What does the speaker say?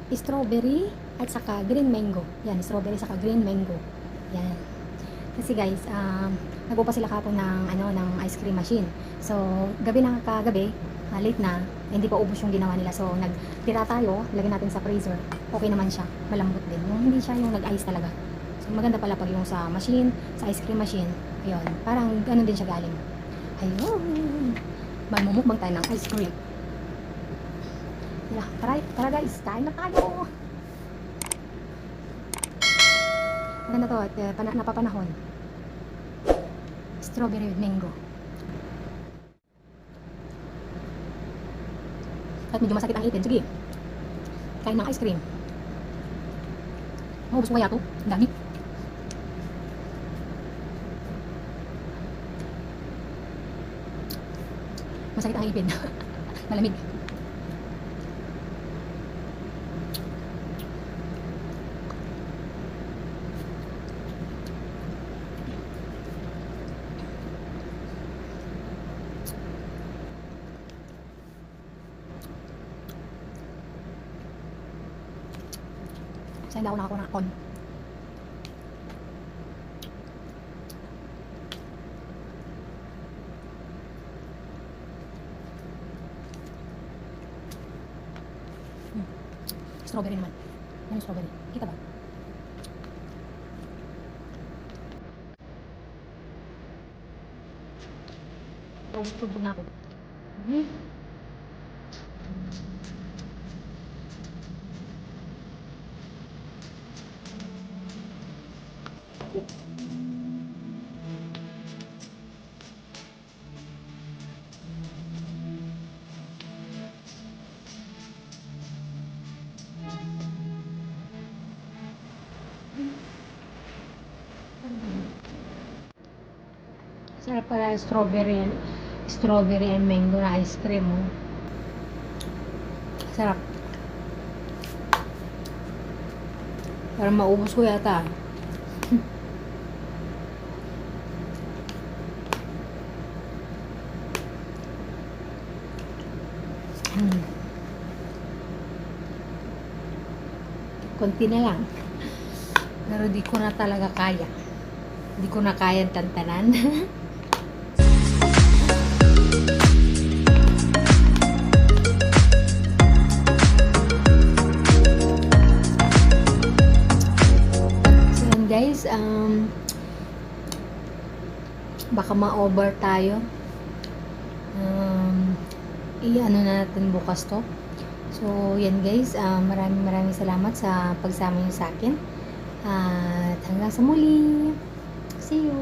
strawberry at saka green mango. Yan, strawberry saka green mango. Yan. Kasi guys, nagbupa sila kapon ng ng ice cream machine. So, gabi na kagabi, late na, hindi pa ubos yung ginawa nila. So, nagtira tayo, lagyan natin sa freezer. Okay naman siya, malambot din. Yung hindi siya yung nag-ice talaga. So, maganda pala pag yung sa machine, sa ice cream machine. Ayun, parang ganun din siya galing. Ayun. Mamumukbang tayo ng ice cream. Yeah, tara guys, kain na tayo. Maganda to at napapanahon. Strawberry with mango. At medyo masakit ang ipin. Sige, kain ng ice cream. Maubos ko kaya to? Ang dami. Masakit ang ipin. Malamig. Saan daw nakakuha ng kon? Strawberry naman. Yan yung strawberry. Kita ba? Tugbog na ako. Sarap pala yung strawberry and mango na ice cream mo. Sarap. Parang maubos ko yata. Konti na lang. Pero di ko na talaga kaya. Di ko na kaya tantanan. So yun guys, baka ma-over tayo. I-ano na natin bukas to. So yan guys, maraming salamat sa pagsama niyo sa akin. At hanggang sa muli. See you!